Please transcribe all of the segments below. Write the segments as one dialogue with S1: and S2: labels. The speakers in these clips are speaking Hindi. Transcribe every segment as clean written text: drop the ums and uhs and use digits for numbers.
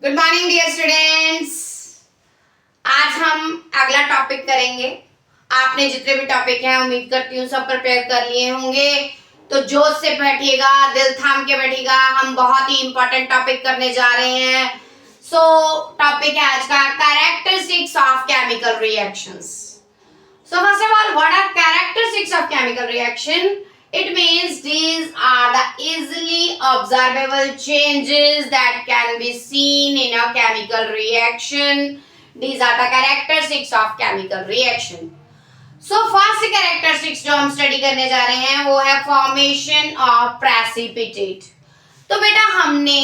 S1: Good morning dear students. आज हम अगला टॉपिक करेंगे। आपने जितने भी टॉपिक हैं उम्मीद करती हूँ सब प्रिपेयर कर लिए होंगे, तो जोश से बैठिएगा, दिल थाम के बैठिएगा। हम बहुत ही इंपॉर्टेंट टॉपिक करने जा रहे हैं। टॉपिक है आज का characteristics of chemical reactions. First of all, what are characteristics of chemical reaction? It means these are the easily observable changes that can be seen in a chemical reaction. These are the characteristics of chemical reaction. First characteristics जो हम स्टडी करने जा रहे हैं वो है formation of precipitate. तो बेटा हमने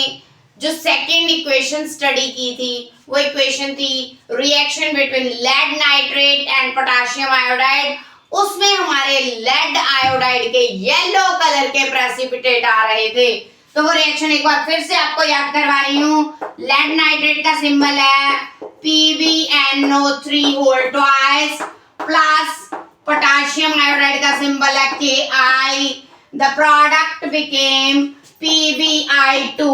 S1: जो सेकेंड इक्वेशन स्टडी की थी वो इक्वेशन थी reaction between lead nitrate and potassium iodide. उसमें हमारे लेड आयोडाइड के येलो कलर के प्रेसिपिटेट आ रहे थे। तो वो रिएक्शन एक बार फिर से आपको याद करवा रही हूँ। लेड नाइट्रेट का सिंबल है PbNO3 whole twice plus potassium iodide का सिंबल है Ki। The product became PbI2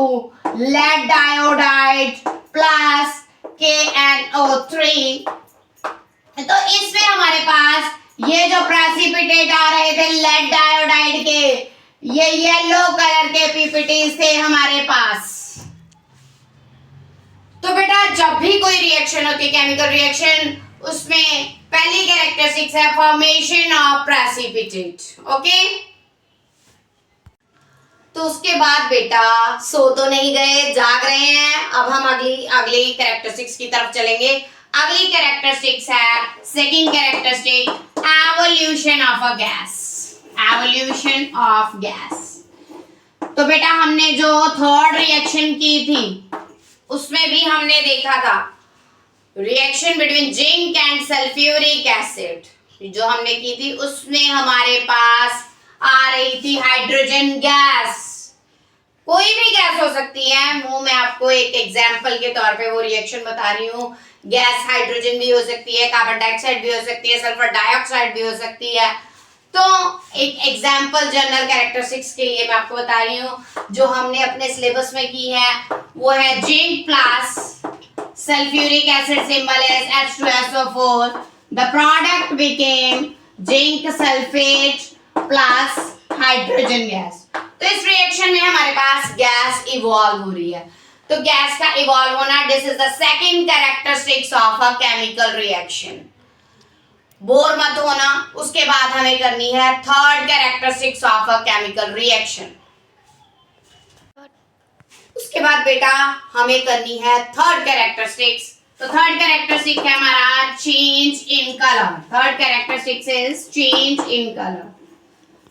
S1: lead iodide plus KNO3। तो इसमें हमारे पास ये जो प्रेसिपिटेट आ रहे थे लेड आयोडाइड के, ये येलो कलर के पीपीटीज थे हमारे पास। तो बेटा जब भी कोई रिएक्शन होती है केमिकल रिएक्शन, उसमें पहली कैरेक्टरिस्टिक्स है फॉर्मेशन ऑफ प्रेसिपिटेट। ओके, तो उसके बाद बेटा सो तो नहीं गए, जाग रहे हैं। अब हम अगली कैरेक्टरिस्टिक्स की तरफ चलेंगे। अगली कैरेक्टरिस्टिक्स है second characteristic, evolution of a gas. Evolution of gas. तो बेटा हमने जो थर्ड रिएक्शन की थी उसमें भी हमने देखा था reaction between zinc and sulphuric acid जो हमने की थी, उसमें हमारे पास आ रही थी हाइड्रोजन गैस। कोई भी गैस हो सकती है, मुंह में आपको एक एग्जाम्पल के तौर पे वो रिएक्शन बता रही हूँ। गैस हाइड्रोजन भी हो सकती है, कार्बन डाइऑक्साइड भी हो सकती है, सल्फर डाइऑक्साइड भी हो सकती है। तो एक एग्जाम्पल जनरल कैरेक्टरिस्टिक्स के लिए मैं आपको बता रही हूँ जो हमने अपने सिलेबस में की है, वो है zinc plus sulphuric acid symbol is H2SO4। The product became zinc sulphate plus hydrogen gas. तो इस रिएक्शन में हमारे पास गैस इवॉल्व हो रही है। तो गैस का इवॉल्व होना, this is the second characteristics of a chemical reaction. Bore मत होना। उसके बाद हमें करनी है third characteristics of a chemical reaction. उसके बाद बेटा हमें करनी है थर्ड कैरेक्टरिस्टिक्स। तो थर्ड कैरेक्टरिस्टिक है हमारा change in colour. Third characteristics is change in colour.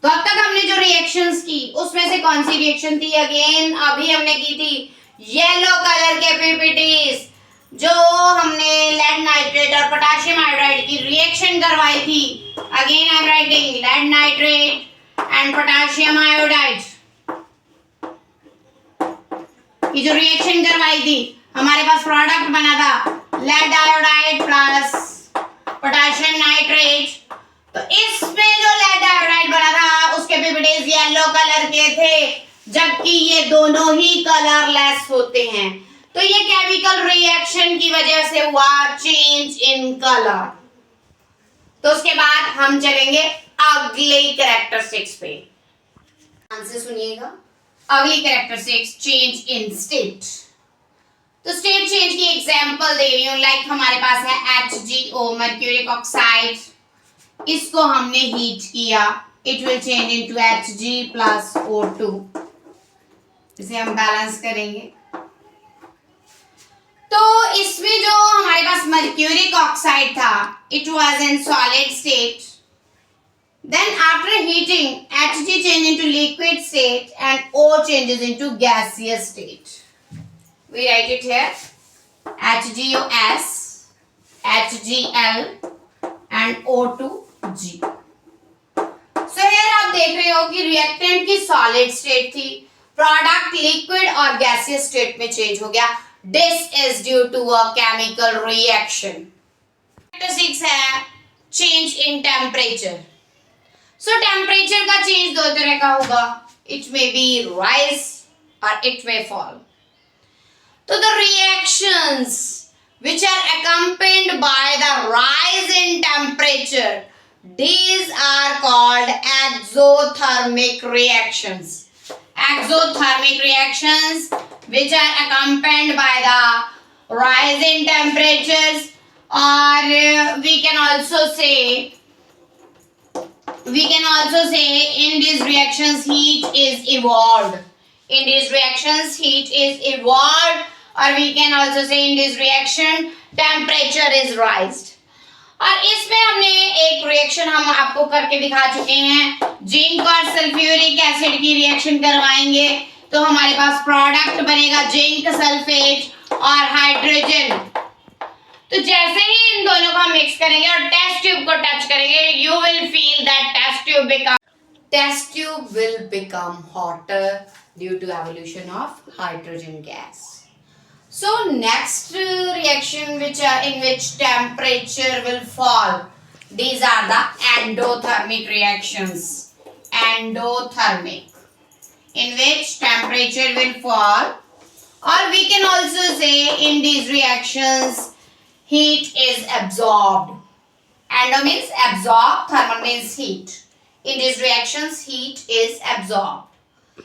S1: तो अब तक हमने जो रिएक्शंस की उसमें से कौन सी रिएक्शन थी? अगेन अभी हमने की थी येलो कलर के पीपीटीज जो हमने लेड नाइट्रेट और पोटेशियम आयोडाइड की रिएक्शन करवाई थी। Again I am writing lead nitrate and potassium iodide की जो रिएक्शन करवाई थी, हमारे पास प्रोडक्ट बना था lead iodide plus potassium nitrate. तो इसमें जो लेड आयोडाइड बना था उसके पीपीटीज येलो कलर के थे, जबकि ये दोनों ही कलरलेस होते हैं। तो ये केमिकल रिएक्शन की वजह से हुआ चेंज इन कलर। तो उसके बाद हम चलेंगे अगले कैरेक्टरिस्टिक्स पे। ध्यान से सुनिएगा। अगली कैरेक्टरिस्टिक्स चेंज इन स्टेट। तो स्टेट चेंज की एग्जांपल दे रही हूं। लाइक हमारे पास है HgO मर्क्यूरिक ऑक्साइड, इसको हमने हीट किया, it will change into Hg plus O2। इसे हम बैलेंस करेंगे। तो इसमें जो हमारे पास मर्क्यूरिक ऑक्साइड था, it was in solid state, then after heating Hg change into liquid state and O changes into gaseous state. We write it here HgOS, HgL and O2G. So here आप देख रहे हो कि रिएक्टेंट की सॉलिड स्टेट थी, प्रोडक्ट लिक्विड और गैसियस स्टेट में चेंज हो गया। This is due to a chemical reaction. Characteristics है change in temperature. So temperature का चेंज दो तरह का होगा, इट मे बी राइज और इट मे फॉल। तो the reactions which are accompanied by the rise in temperature, these are called exothermic reactions. Exothermic reactions which are accompanied by the rise in temperatures, or we can also say in these reactions heat is evolved. In these reactions heat is evolved, or we can also say in this reaction temperature is raised. और इसमें हमने एक रिएक्शन हम आपको करके दिखा चुके हैं, जिंक और सल्फ्यूरिक एसिड की रिएक्शन करवाएंगे तो हमारे पास प्रोडक्ट बनेगा जिंक सल्फेट और हाइड्रोजन। तो जैसे ही इन दोनों को हम मिक्स करेंगे और टेस्ट ट्यूब को टच करेंगे, you will feel that test tube will become hotter due to evolution of hydrogen gas. So next reaction in which temperature will fall, these are the endothermic reactions. Endothermic, in which temperature will fall, or we can also say in these reactions heat is absorbed. Endo means absorb, thermal means heat. In these reactions heat is absorbed.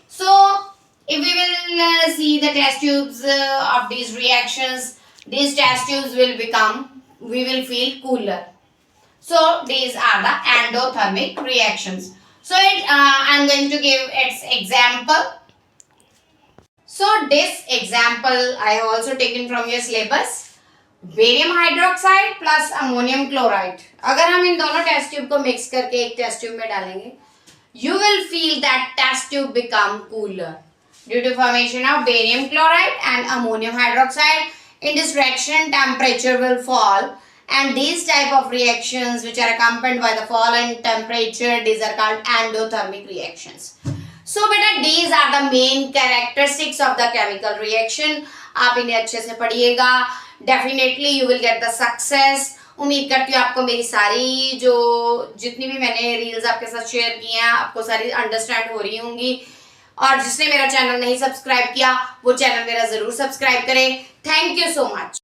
S1: So if we will see the test tubes of these reactions, these test tubes we will feel cooler. So these are the endothermic reactions. So I am going to give its example. So this example I have also taken from your syllabus. Barium hydroxide plus ammonium chloride, अगर हम इन दोनों टेस्ट ट्यूब को मिक्स करके एक टेस्ट ट्यूब में डालेंगे, you will feel that test tube become cooler due to formation of barium chloride and ammonium hydroxide. In this reaction temperature will fall, and these type of reactions which are accompanied by the fall in temperature, these are called endothermic reactions. So beta, these are the main characteristics of the chemical reaction. आप इन्हें अच्छे से पढ़िएगा, definitely you will get the success. उम्मीद करती हूँ आपको मेरी सारी जितनी भी मैंने रील्स आपके साथ शेयर की हैं आपको सारी अंडरस्टैंड हो रही होंगी, और जिसने मेरा चैनल नहीं सब्सक्राइब किया वो चैनल मेरा जरूर सब्सक्राइब करें. Thank you so much.